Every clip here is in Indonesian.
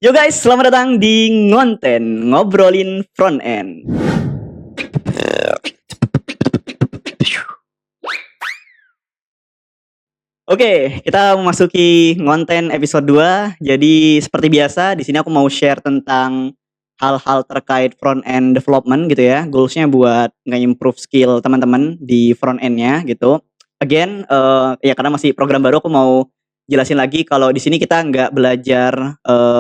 Yo guys, selamat datang di Ngonten, ngobrolin front end. Oke, kita memasuki Ngonten episode 2. Jadi seperti biasa, di sini aku mau share tentang hal-hal terkait front end development gitu ya. Goals-nya buat nge-improve skill teman-teman di front end-nya gitu. Again, ya karena masih program baru, aku mau jelasin lagi kalau di sini kita nggak belajar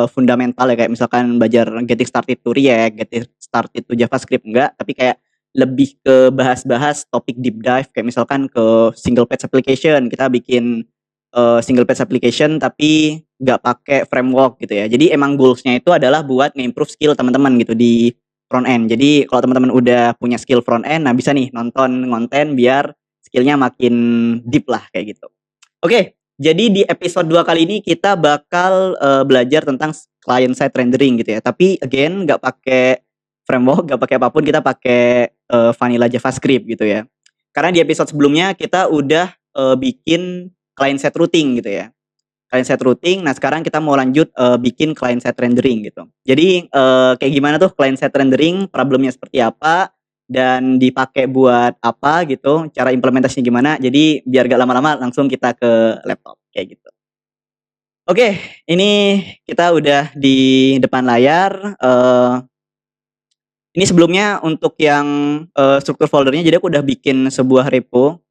fundamental ya, kayak misalkan belajar getting started to React, getting started to JavaScript, enggak, tapi kayak lebih ke bahas-bahas topik deep dive kayak misalkan ke single page application. Kita bikin single page application tapi nggak pakai framework gitu ya. Jadi emang goals-nya itu adalah buat nge-improve skill teman-teman gitu di front end. Jadi kalau teman-teman udah punya skill front end, nah bisa nih nonton konten biar skillnya makin deep lah kayak gitu. Oke, jadi di episode 2 kali ini kita bakal belajar tentang client side rendering gitu ya. Tapi again nggak pakai framework, nggak pakai apapun, kita pakai vanilla JavaScript gitu ya. Karena di episode sebelumnya kita udah bikin client side routing gitu ya. Client side routing. Nah, sekarang kita mau lanjut bikin client side rendering gitu. Jadi kayak gimana tuh client side rendering, problemnya seperti apa, dan dipakai buat apa gitu, cara implementasinya gimana. Jadi biar gak lama-lama langsung kita ke laptop kayak gitu. Oke, ini kita udah di depan layar. Ini sebelumnya untuk yang struktur foldernya, jadi aku udah bikin sebuah repo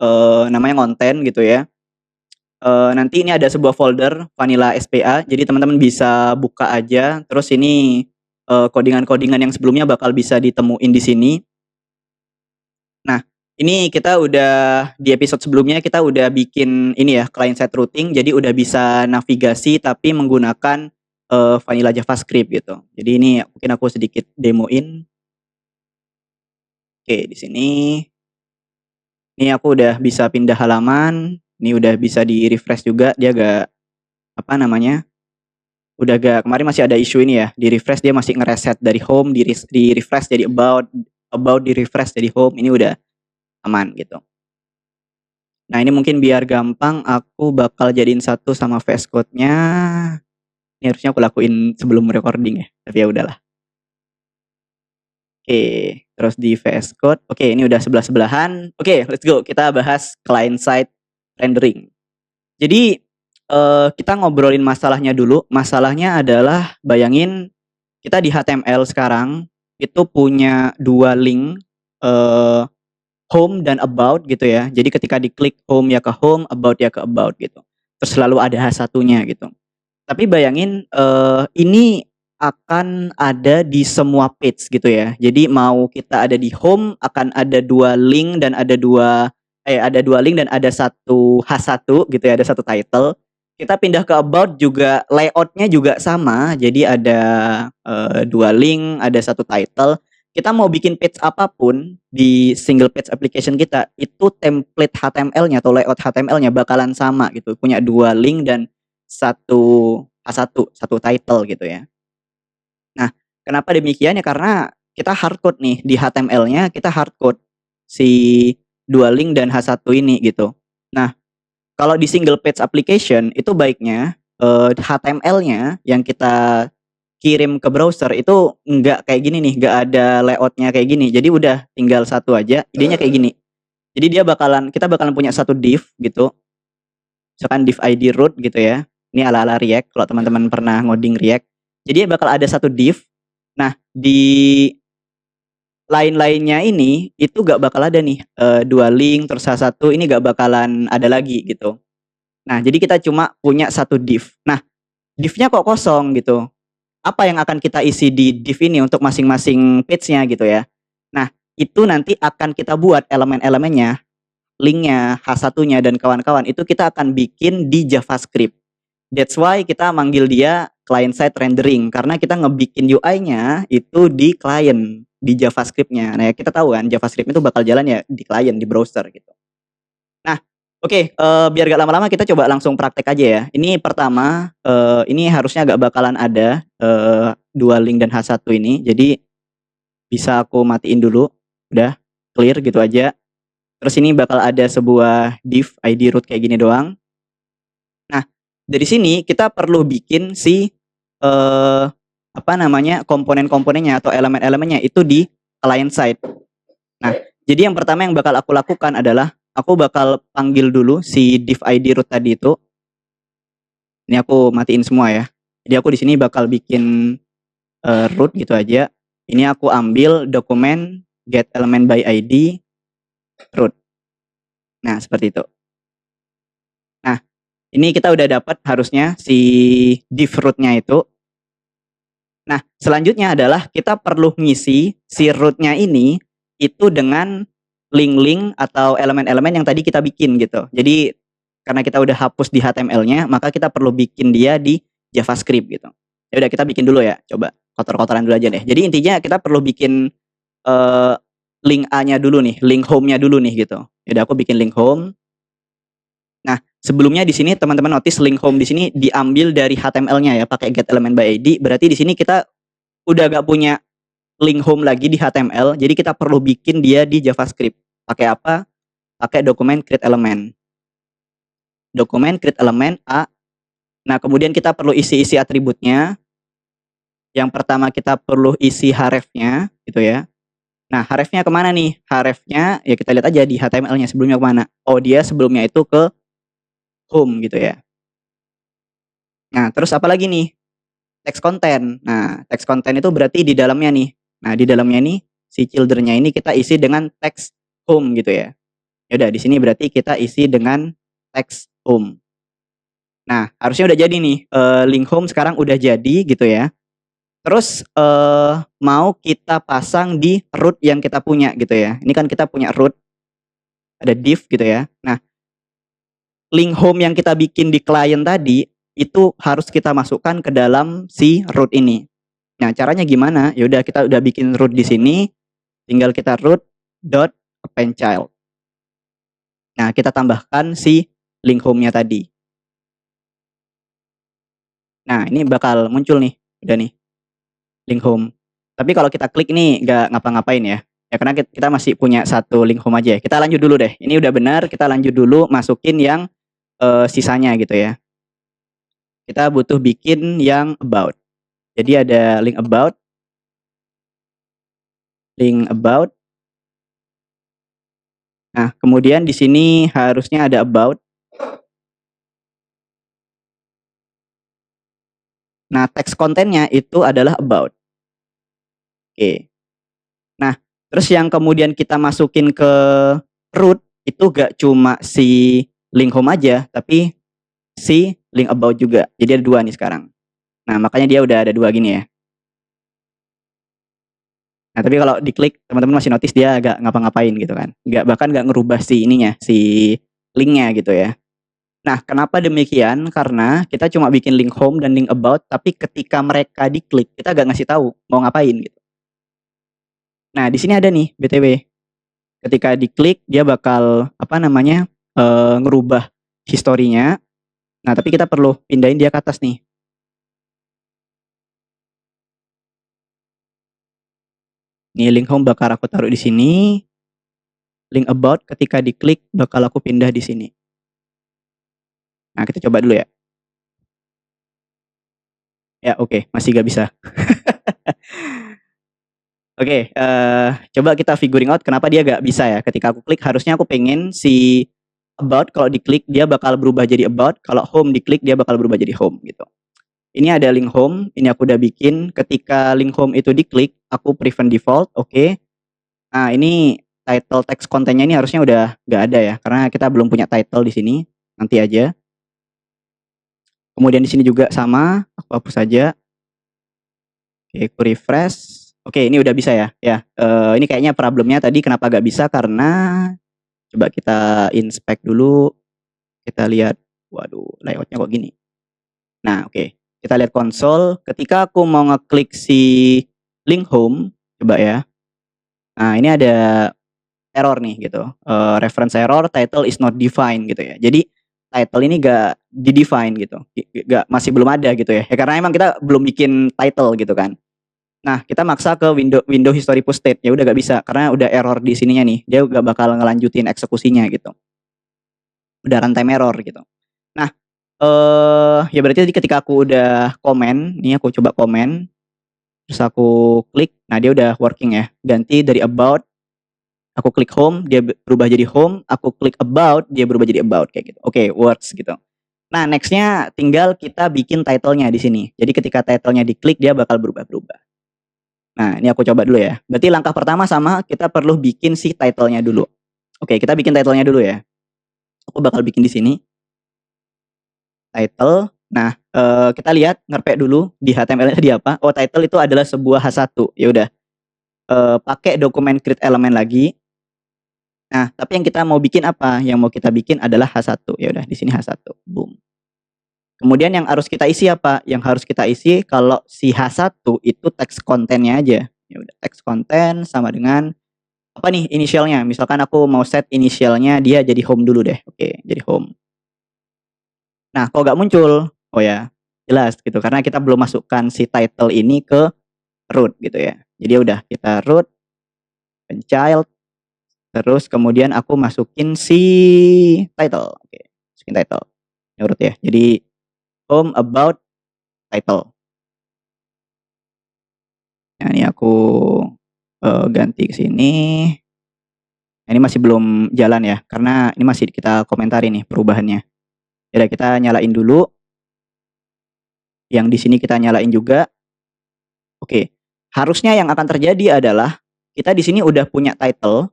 namanya konten gitu ya. Nanti ini ada sebuah folder vanilla SPA, jadi teman-teman bisa buka aja. Terus ini codingan-codingan yang sebelumnya bakal bisa ditemuin di sini. Nah, ini kita udah di episode sebelumnya kita udah bikin ini ya, client side routing, jadi udah bisa navigasi tapi menggunakan vanilla JavaScript gitu. Jadi ini mungkin aku sedikit demoin. Oke, di sini. Ini aku udah bisa pindah halaman, ini udah bisa di-refresh juga, dia agak apa namanya? Udah agak, kemarin masih ada isu ini ya, di-refresh dia masih ngereset dari home, di-refresh jadi about di-refresh jadi home, ini udah aman gitu. Nah, ini mungkin biar gampang aku bakal jadiin satu sama VS Code-nya. Ini harusnya aku lakuin sebelum recording ya, tapi ya udahlah. Oke, terus di VS Code. Oke, ini udah sebelah-sebelahan. Oke, let's go. Kita bahas client side rendering. Jadi kita ngobrolin masalahnya dulu. Masalahnya adalah bayangin kita di HTML sekarang itu punya dua link home dan about gitu ya. Jadi ketika diklik home ya ke home, about ya ke about gitu. Terus selalu ada H1-nya gitu. Tapi bayangin ini akan ada di semua page gitu ya. Jadi mau kita ada di home akan ada dua link dan ada dua link dan ada satu H1 gitu ya, ada satu title. Kita pindah ke about juga layoutnya juga sama. Jadi ada dua link, ada satu title. Kita mau bikin page apapun di single page application kita, itu template HTML-nya atau layout HTML-nya bakalan sama gitu. Punya dua link dan satu satu title gitu ya. Nah, kenapa demikian ya, karena kita hardcode nih di HTML-nya, kita hardcode si dua link dan H1 ini gitu. Nah, kalau di single page application itu baiknya HTML-nya yang kita kirim ke browser itu nggak kayak gini nih, nggak ada layoutnya kayak gini. Jadi udah tinggal satu aja, idenya kayak gini. Jadi kita bakalan punya satu div gitu. Misalkan div ID root gitu ya. Ini ala-ala React kalau teman-teman pernah ngoding React. Jadi bakal ada satu div. Nah, di lain-lainnya ini itu gak bakal ada nih dua link terus satu ini gak bakalan ada lagi gitu. Nah, jadi kita cuma punya satu div. Nah, divnya kok kosong gitu. Apa yang akan kita isi di div ini untuk masing-masing page-nya gitu ya. Nah, itu nanti akan kita buat elemen-elemennya, linknya, H1-nya dan kawan-kawan itu kita akan bikin di JavaScript. That's why kita manggil dia client side rendering, karena kita ngebikin UI-nya itu di client, di JavaScript-nya. Nah, ya kita tahu kan JavaScript itu bakal jalan ya di client, di browser gitu. Nah, oke, biar gak lama-lama kita coba langsung praktek aja ya. Ini pertama, ini harusnya gak bakalan ada dua link dan H1 ini. Jadi bisa aku matiin dulu. Udah clear gitu aja. Terus ini bakal ada sebuah div ID root kayak gini doang. Nah, dari sini kita perlu bikin si apa namanya, komponen-komponennya atau elemen-elemennya itu di client side. Nah, jadi yang pertama yang bakal aku lakukan adalah aku bakal panggil dulu si div id root tadi itu. Ini aku matiin semua ya. Jadi aku di sini bakal bikin root gitu aja. Ini aku ambil dokumen get element by id root. Nah, seperti itu. Nah, ini kita udah dapat harusnya si div root-nya itu. Nah, selanjutnya adalah kita perlu ngisi si root-nya ini itu dengan link-link atau elemen-elemen yang tadi kita bikin gitu. Jadi karena kita udah hapus di HTML-nya, maka kita perlu bikin dia di JavaScript gitu. Ya udah kita bikin dulu ya, coba kotor-kotoran dulu aja deh. Jadi intinya kita perlu bikin link A-nya dulu nih, link home-nya dulu nih gitu. Ya udah aku bikin link home. Nah, sebelumnya di sini teman-teman notice link home di sini diambil dari HTML-nya ya, pakai get element by id. Berarti di sini kita udah gak punya link home lagi di HTML, jadi kita perlu bikin dia di JavaScript. Pakai apa? Pakai dokumen create element. Dokumen create element A. Nah, kemudian kita perlu isi-isi atributnya. Yang pertama kita perlu isi href-nya gitu ya. Nah, href-nya kemana nih? Href-nya ya kita lihat aja di HTML-nya sebelumnya kemana. Oh, dia sebelumnya itu ke home gitu ya. Nah, terus apa lagi nih? Text content. Nah, text content itu berarti di dalamnya nih. Nah, di dalamnya nih si children-nya ini kita isi dengan text home gitu ya. Ya udah di sini berarti kita isi dengan text home. Nah, harusnya udah jadi nih. Link home sekarang udah jadi gitu ya. Terus mau kita pasang di root yang kita punya gitu ya. Ini kan kita punya root, ada div gitu ya. Nah, link home yang kita bikin di client tadi itu harus kita masukkan ke dalam si root ini. Nah, caranya gimana? Ya udah kita udah bikin root di sini, tinggal kita root dot append child. Nah, kita tambahkan si link home-nya tadi. Nah, ini bakal muncul nih, udah nih, link home. Tapi kalau kita klik ini nggak ngapa-ngapain ya. Ya karena kita masih punya satu link home aja ya. Kita lanjut dulu deh. Ini udah benar, kita lanjut dulu masukin yang sisanya gitu ya. Kita butuh bikin yang about. Jadi ada link about. Nah, kemudian di sini harusnya ada about. Nah, teks kontennya itu adalah about. Oke. Nah, terus yang kemudian kita masukin ke root itu gak cuma si link home aja, tapi si link about juga. Jadi ada dua nih sekarang. Nah, makanya dia udah ada dua gini ya. Nah, tapi kalau diklik teman-teman masih notice dia agak ngapa-ngapain gitu kan. Bahkan gak ngerubah si ininya, si linknya gitu ya. Nah, kenapa demikian? Karena kita cuma bikin link home dan link about, tapi ketika mereka diklik, kita gak ngasih tahu mau ngapain gitu. Nah, di sini ada nih BTW. Ketika diklik, dia bakal apa namanya ngerubah historinya. Nah, tapi kita perlu pindahin dia ke atas nih. Nih link home bakal aku taruh di sini. Link about ketika diklik bakal aku pindah di sini. Nah, kita coba dulu ya. Ya, oke, masih gak bisa. Oke, coba kita figuring out kenapa dia gak bisa ya. Ketika aku klik, harusnya aku pengen si about kalau diklik dia bakal berubah jadi about, kalau home diklik dia bakal berubah jadi home gitu. Ini ada link home, ini aku udah bikin. Ketika link home itu diklik, aku prevent default, oke. Nah, ini title text kontennya ini harusnya udah gak ada ya, karena kita belum punya title di sini. Nanti aja. Kemudian di sini juga sama, aku hapus saja. Oke, aku refresh. Oke, ini udah bisa ya. Ya, ini kayaknya problemnya tadi kenapa gak bisa karena coba kita inspect dulu. Kita lihat, waduh, layoutnya kok gini. Nah, oke. Kita lihat konsol. Ketika aku mau ngeklik si link home, coba ya. Nah, ini ada error nih gitu. Reference error, title is not defined gitu ya. Jadi title ini gak di-define gitu. Masih belum ada gitu ya. Ya karena emang kita belum bikin title gitu kan. Nah, kita maksa ke window history push state. Ya udah gak bisa karena udah error di sininya nih. Dia gak bakal ngelanjutin eksekusinya gitu. Udah runtime error gitu. Nah, ya berarti tadi ketika aku udah komen, nih aku coba komen. terus aku klik, nah dia udah working ya. Ganti dari about, aku klik home, dia berubah jadi home, aku klik about, dia berubah jadi about kayak gitu. Oke, works gitu. Nah, next-nya tinggal kita bikin title-nya di sini. Jadi ketika title-nya diklik dia bakal berubah-berubah. Nah, ini aku coba dulu ya. Berarti langkah pertama sama, kita perlu bikin si title-nya dulu. Oke, kita bikin title-nya dulu ya. Aku bakal bikin di sini. Title. Nah, kita lihat ngerpek dulu di HTML-nya tadi apa. Oh, title itu adalah sebuah H1. Ya udah. Pakai dokumen create element lagi. Nah, tapi yang kita mau bikin apa? Yang mau kita bikin adalah H1. Ya udah, di sini H1. Boom. Kemudian yang harus kita isi apa? Yang harus kita isi kalau si H1 itu teks kontennya aja. Ya udah, teks konten sama dengan apa nih inisialnya? Misalkan aku mau set inisialnya dia jadi home dulu deh. Oke, jadi home. Nah, kok nggak muncul? Oh ya, jelas gitu karena kita belum masukkan si title ini ke root gitu ya. Jadi udah kita root child terus kemudian aku masukin si title. Oke, masukin title. Ya root ya. Jadi home about title. Nah, ini aku ganti ke sini. Nah, ini masih belum jalan ya karena ini masih kita komentari nih perubahannya. Ya kita nyalain dulu. Yang di sini kita nyalain juga. Oke. Harusnya yang akan terjadi adalah kita di sini udah punya title,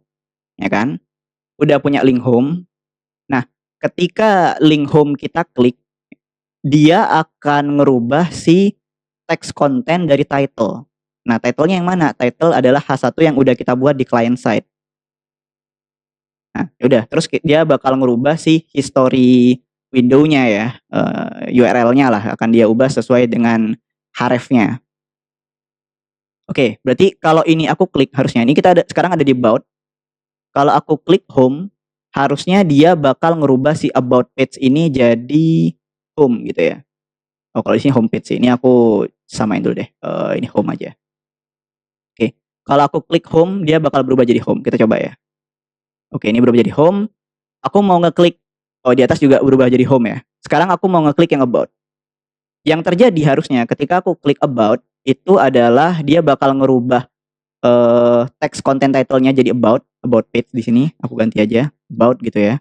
ya kan? Udah punya link home. Nah, ketika link home kita klik, dia akan ngerubah si teks konten dari title. Nah, title-nya yang mana? Title adalah H1 yang udah kita buat di client side. Nah, udah, terus dia bakal ngerubah si history window-nya ya, URL-nya lah akan dia ubah sesuai dengan href-nya. Oke, berarti kalau ini aku klik harusnya ini kita sekarang ada di about. Kalau aku klik home, harusnya dia bakal ngerubah si about page ini jadi home gitu ya. Oh, kalau di sini home page ini aku samain dulu deh. Ini home aja. Oke, kalau aku klik home dia bakal berubah jadi home. Kita coba ya. Oke, ini berubah jadi home. Aku mau ngeklik, oh di atas juga berubah jadi home ya. Sekarang aku mau ngeklik yang about. Yang terjadi harusnya ketika aku klik about itu adalah dia bakal ngerubah teks konten title-nya jadi about page di sini. Aku ganti aja about gitu ya.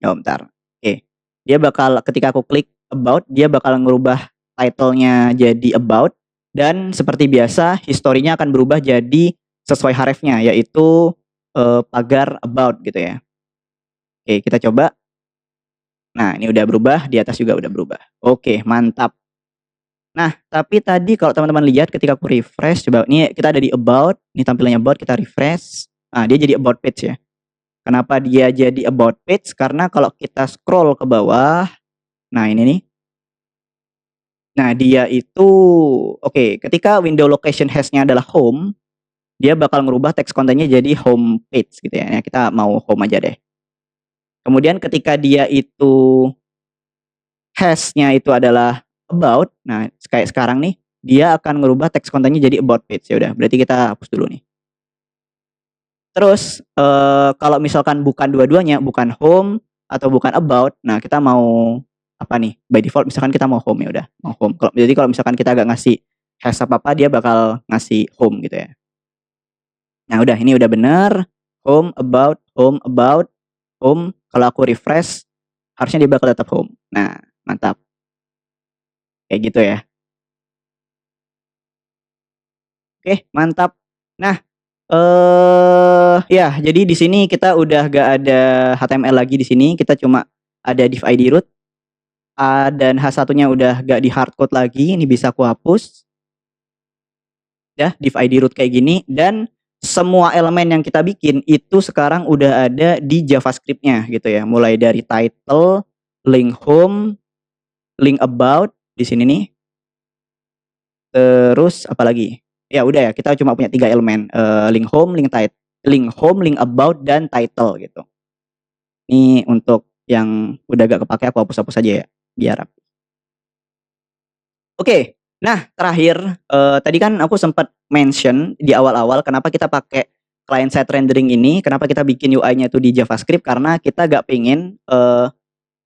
Oh, bentar. Oke. Dia bakal ketika aku klik about dia bakal ngerubah title-nya jadi about dan seperti biasa historinya akan berubah jadi sesuai href-nya yaitu pagar about gitu ya. Oke, kita coba. Nah, ini udah berubah, di atas juga udah berubah. Oke, mantap. Nah, tapi tadi kalau teman-teman lihat ketika aku refresh, coba ini kita ada di about, ini tampilannya about, kita refresh. Nah, dia jadi about page ya. Kenapa dia jadi about page? Karena kalau kita scroll ke bawah, nah ini nih. Nah, dia itu oke, ketika window location hash-nya adalah home, dia bakal ngerubah teks kontennya jadi home page gitu ya. Nah, kita mau home aja deh. Kemudian ketika dia itu hash-nya itu adalah about, nah kayak sekarang nih, dia akan ngerubah teks kontennya jadi about page. Ya udah, berarti kita hapus dulu nih. Terus kalau misalkan bukan dua-duanya, bukan home atau bukan about, nah kita mau apa nih? By default misalkan kita mau home ya udah, mau home. Jadi kalau misalkan kita gak ngasih hash apa-apa, dia bakal ngasih home gitu ya. Nah udah, ini udah bener. Home, about, home, about, home. Kalau aku refresh, harusnya dia bakal tetap home. Nah, mantap. Kayak gitu ya. Oke, mantap. Nah, ya jadi di sini kita udah gak ada HTML lagi di sini, kita cuma ada div id root. Dan H1-nya udah gak di hardcode lagi, ini bisa aku hapus. Ya, div id root kayak gini dan semua elemen yang kita bikin itu sekarang udah ada di JavaScript-nya gitu ya. Mulai dari title, link home, link about di sini nih. Terus apa lagi? Ya udah ya, kita cuma punya 3 elemen, link home, link about dan title gitu. Ini untuk yang udah gak kepake aku hapus-hapus aja ya, biar rapi. Oke, nah terakhir tadi kan aku sempat mention di awal-awal kenapa kita pakai client side rendering ini, kenapa kita bikin UI-nya itu di JavaScript karena kita gak pengen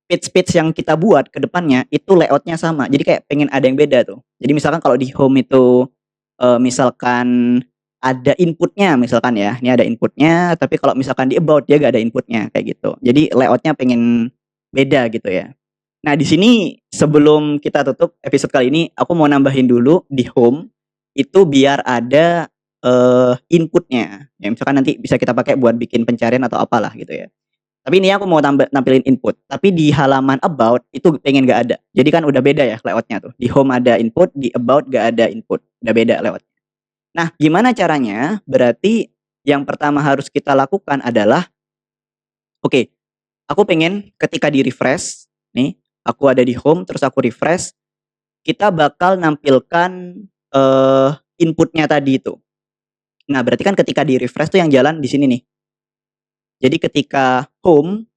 page-page yang kita buat ke depannya itu layoutnya sama. Jadi kayak pengen ada yang beda tuh. Jadi misalkan kalau di home itu misalkan ada inputnya misalkan ya, ini ada inputnya, tapi kalau misalkan di about dia gak ada inputnya kayak gitu. Jadi layoutnya pengen beda gitu ya. Nah di sini sebelum kita tutup episode kali ini, aku mau nambahin dulu di home itu biar ada inputnya. Ya misalkan nanti bisa kita pakai buat bikin pencarian atau apalah gitu ya. Tapi ini aku mau nampilin input. Tapi di halaman about itu pengen gak ada. Jadi kan udah beda ya layoutnya tuh. Di home ada input, di about gak ada input. Udah beda layout. Nah, gimana caranya? Berarti yang pertama harus kita lakukan adalah, oke, aku pengen ketika di refresh, nih, aku ada di home, terus aku refresh, kita bakal nampilkan inputnya tadi itu. Nah, berarti kan ketika di refresh tuh yang jalan di sini nih. Jadi ketika home,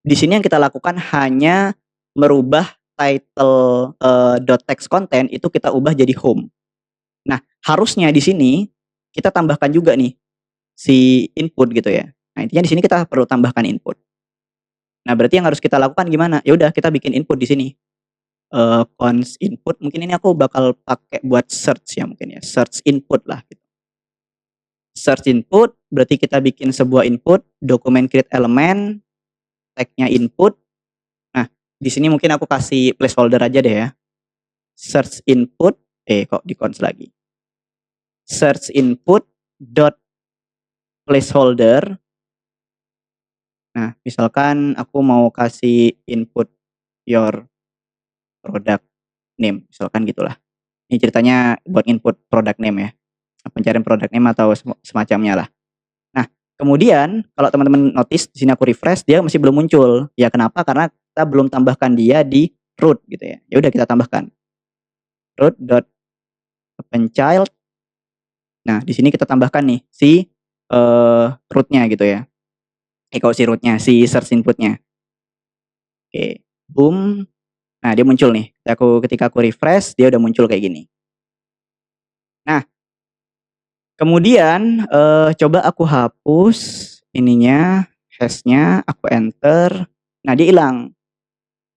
di sini yang kita lakukan hanya merubah title .text content itu kita ubah jadi home. Nah, harusnya di sini kita tambahkan juga nih si input gitu ya. Nah, intinya di sini kita perlu tambahkan input. Nah, berarti yang harus kita lakukan gimana? Ya udah kita bikin input di sini. Cons input mungkin ini aku bakal pakai buat search ya mungkin ya. Search input lah gitu. Search input berarti kita bikin sebuah input, dokumen create element, tag-nya input. Nah, di sini mungkin aku kasih placeholder aja deh ya. Search input, kok di cons lagi. Search input dot placeholder. Nah, misalkan aku mau kasih input your product name, misalkan gitulah. Ini ceritanya buat input product name ya. Pencarian product name atau semacamnya lah. Nah, kemudian kalau teman-teman notice di sini aku refresh dia masih belum muncul. Ya kenapa? Karena kita belum tambahkan dia di root gitu ya. Ya udah kita tambahkan. root.appendChild. Nah, di sini kita tambahkan nih si rootnya gitu ya. Kalau si rootnya, si search inputnya. Oke, boom. Nah, dia muncul nih. Ketika aku refresh, dia udah muncul kayak gini. Nah, kemudian coba aku hapus ininya, hashnya, aku enter. Nah, dia hilang.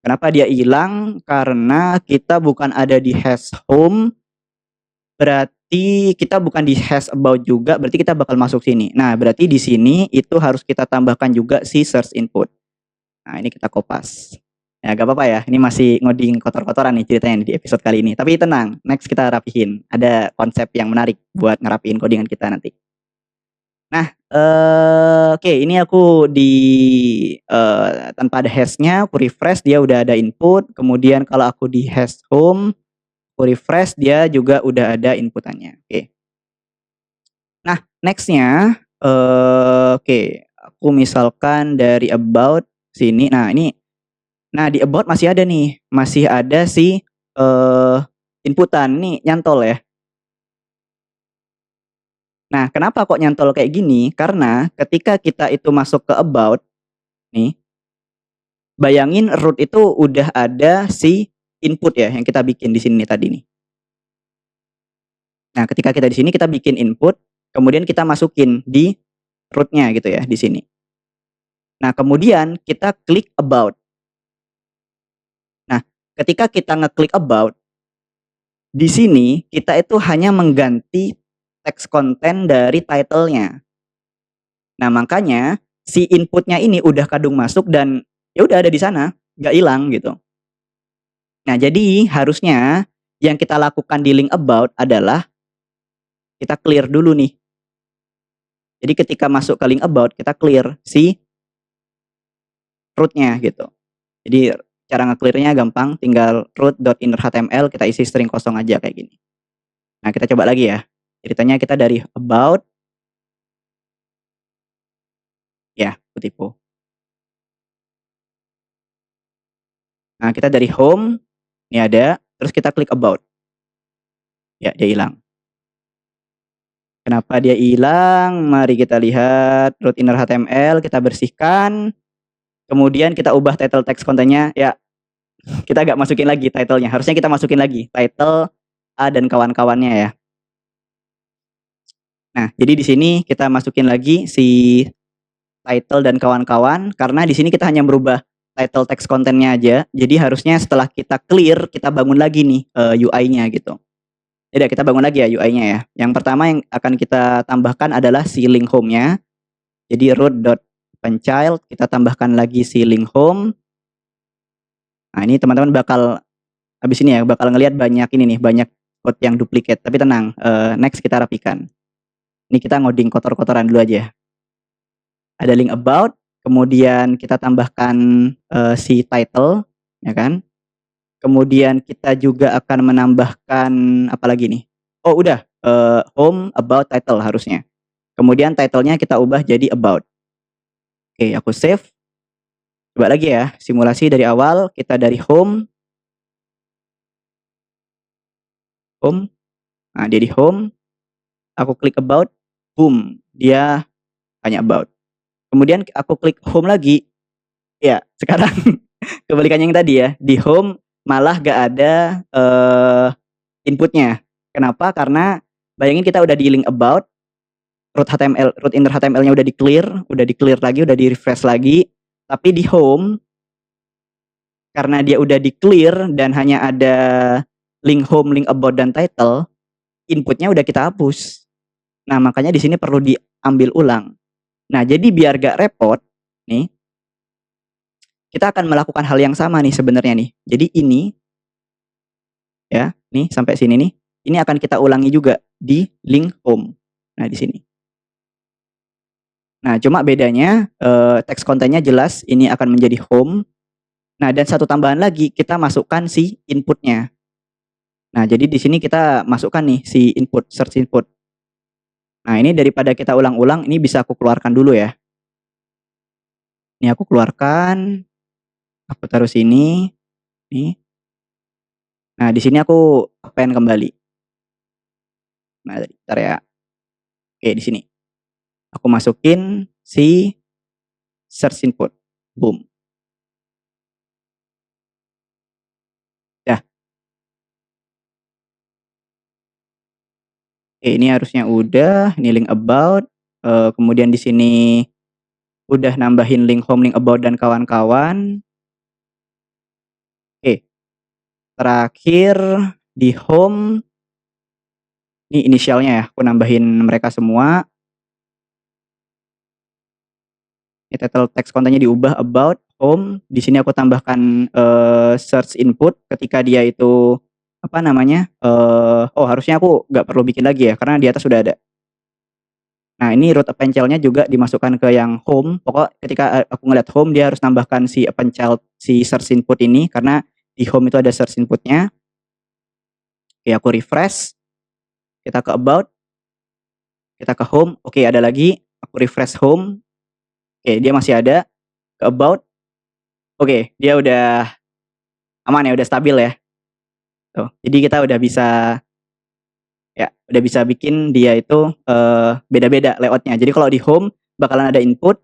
Kenapa dia hilang? Karena kita bukan ada di hash home. Berarti kita bukan di hash about juga, berarti kita bakal masuk sini. Nah, berarti di sini itu harus kita tambahkan juga si search input. Nah, ini kita kopas. Ya, gak apa-apa ya. Ini masih ngoding kotor-kotoran nih ceritanya di episode kali ini. Tapi tenang, next kita rapihin. Ada konsep yang menarik buat ngerapihin codingan kita nanti. Nah, oke, ini aku tanpa ada hashnya, aku refresh dia udah ada input. Kemudian kalau aku di hash home, aku refresh dia juga udah ada inputannya. Oke. Nah, nextnya, oke, aku misalkan dari about sini. Nah, di about masih ada nih, masih ada si inputan nih nyantol ya. Nah, kenapa kok nyantol kayak gini? Karena ketika kita itu masuk ke about nih, bayangin root itu udah ada si input ya yang kita bikin di sini tadi nih. Nah, ketika kita di sini kita bikin input, kemudian kita masukin di rootnya gitu ya di sini. Nah, kemudian kita klik about. Nah, ketika kita ngeklik about, di sini kita itu hanya mengganti teks konten dari title-nya. Nah, makanya si inputnya ini udah kadung masuk dan ya udah ada di sana, nggak hilang gitu. Nah, jadi harusnya yang kita lakukan di link about adalah kita clear dulu nih. Jadi ketika masuk ke link about kita clear si root-nya gitu. Jadi cara nge-clear-nya gampang, tinggal root.inner.html kita isi string kosong aja kayak gini. Nah, kita coba lagi ya. Ceritanya kita dari about. Ya, kutipu. Nah, kita dari home, ini ada, terus kita klik about. Ya, dia hilang. Kenapa dia hilang? Mari kita lihat root inner HTML, kita bersihkan. Kemudian kita ubah title text kontennya. Ya, kita gak masukin lagi title-nya. Harusnya kita masukin lagi title A dan kawan-kawannya ya. Nah, jadi di sini kita masukin lagi si title dan kawan-kawan karena di sini kita hanya merubah title text kontennya aja. Jadi harusnya setelah kita clear, kita bangun lagi nih UI-nya gitu. Jadi kita bangun lagi ya UI-nya ya. Yang pertama yang akan kita tambahkan adalah si link home-nya. Jadi root.openchild, kita tambahkan lagi si link home. Nah ini teman-teman bakal habis ini ya bakal ngelihat banyak ini nih, banyak code yang duplicate. Tapi tenang, next kita rapikan. Ini kita ngoding kotor-kotoran dulu aja. Ada link about, kemudian kita tambahkan si title, ya kan? Kemudian kita juga akan menambahkan apa lagi nih? Oh udah, home, about, title harusnya. Kemudian title-nya kita ubah jadi about. Oke, aku save. Coba lagi ya, simulasi dari awal, kita dari home. Nah dia di home, aku klik about, boom, dia hanya about. Kemudian aku klik home lagi, ya sekarang kebalikannya yang tadi ya, di home malah gak ada inputnya. Kenapa? Karena bayangin kita udah di link about, root HTML, root inner HTML-nya udah di clear lagi, udah di refresh lagi, tapi di home karena dia udah di clear dan hanya ada link home, link about dan title, inputnya udah kita hapus. Nah makanya di sini perlu diambil ulang. Nah jadi biar gak repot nih, kita akan melakukan hal yang sama nih sebenarnya nih. Jadi ini ya, nih sampai sini nih, ini akan kita ulangi juga di link home. Nah di sini. Nah cuma bedanya teks kontennya jelas ini akan menjadi home. Nah dan satu tambahan lagi, kita masukkan si inputnya. Nah jadi di sini kita masukkan nih si input, search input. Nah ini daripada kita ulang-ulang, ini bisa aku keluarkan dulu ya. Ini aku keluarkan, aku taruh sini, nih. Nah di sini aku append kembali. Nah bentar ya. Oke di sini. Aku masukin si search input, boom. Oke, ini harusnya udah, ini link about, kemudian di sini udah nambahin link home, link about dan kawan-kawan. Oke. Terakhir di home ini inisialnya ya, aku nambahin mereka semua. Ini title text kontennya diubah about, home. Di sini aku tambahkan search input ketika dia itu apa namanya? Oh harusnya aku nggak perlu bikin lagi ya karena di atas sudah ada. Nah ini root append child-nya juga dimasukkan ke yang home. Pokok ketika aku ngeliat home dia harus nambahkan si append child si search input ini karena di home itu ada search inputnya. Oke aku refresh. Kita ke about. Kita ke home. Oke ada lagi. Aku refresh home. Oke dia masih ada. Ke about. Oke dia udah aman ya, udah stabil ya. Tuh, jadi kita udah bisa bikin dia itu beda-beda layoutnya. Jadi kalau di home bakalan ada input,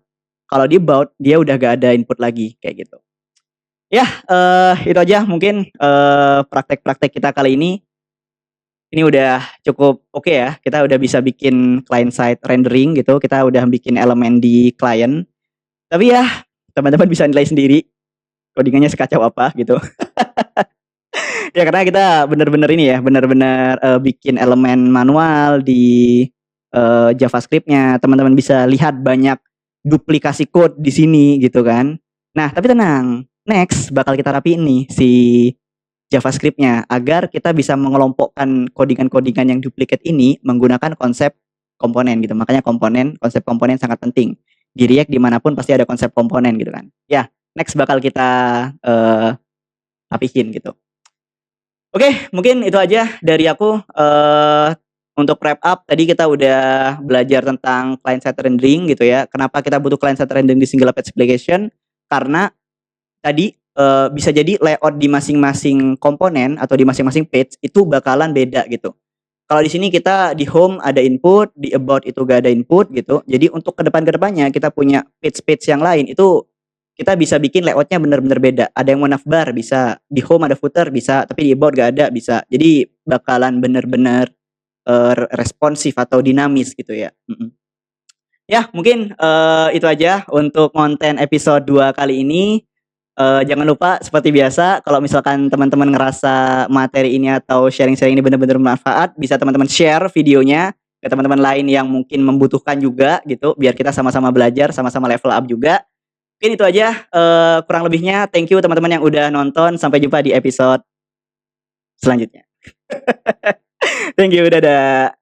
kalau di about dia udah gak ada input lagi kayak gitu. Ya itu aja mungkin praktek-praktek kita kali ini. Ini udah cukup oke ya. Kita udah bisa bikin client side rendering gitu. Kita udah bikin elemen di client. Tapi ya teman-teman bisa nilai sendiri codingannya sekacau apa gitu. Ya karena kita bener-bener ini ya, bener-bener bikin elemen manual di JavaScript-nya. Teman-teman bisa lihat banyak duplikasi code di sini gitu kan. Nah tapi tenang, next bakal kita rapiin nih si JavaScript-nya agar kita bisa mengelompokkan codingan-codingan yang duplicate ini menggunakan konsep komponen gitu. Makanya konsep komponen sangat penting. Di React dimanapun pasti ada konsep komponen gitu kan. Ya next bakal kita rapihin gitu. Oke, mungkin itu aja dari aku. Untuk wrap up, tadi kita udah belajar tentang client side rendering gitu ya. Kenapa kita butuh client side rendering di single page application? Karena tadi bisa jadi layout di masing-masing komponen atau di masing-masing page itu bakalan beda gitu. Kalau di sini kita di home ada input, di about itu gak ada input gitu. Jadi untuk kedepannya kita punya page-page yang lain itu kita bisa bikin layoutnya bener-bener beda. Ada yang mau navbar bisa, di home ada footer bisa, tapi di about gak ada bisa. Jadi bakalan bener-bener responsif atau dinamis gitu ya. Ya mungkin itu aja untuk konten episode 2 kali ini. Jangan lupa seperti biasa kalau misalkan teman-teman ngerasa materi ini atau sharing-sharing ini benar-benar bermanfaat, bisa teman-teman share videonya ke teman-teman lain yang mungkin membutuhkan juga gitu, biar kita sama-sama belajar, sama-sama level up juga. Mungkin itu aja, kurang lebihnya thank you teman-teman yang udah nonton, sampai jumpa di episode selanjutnya. Thank you, dadah.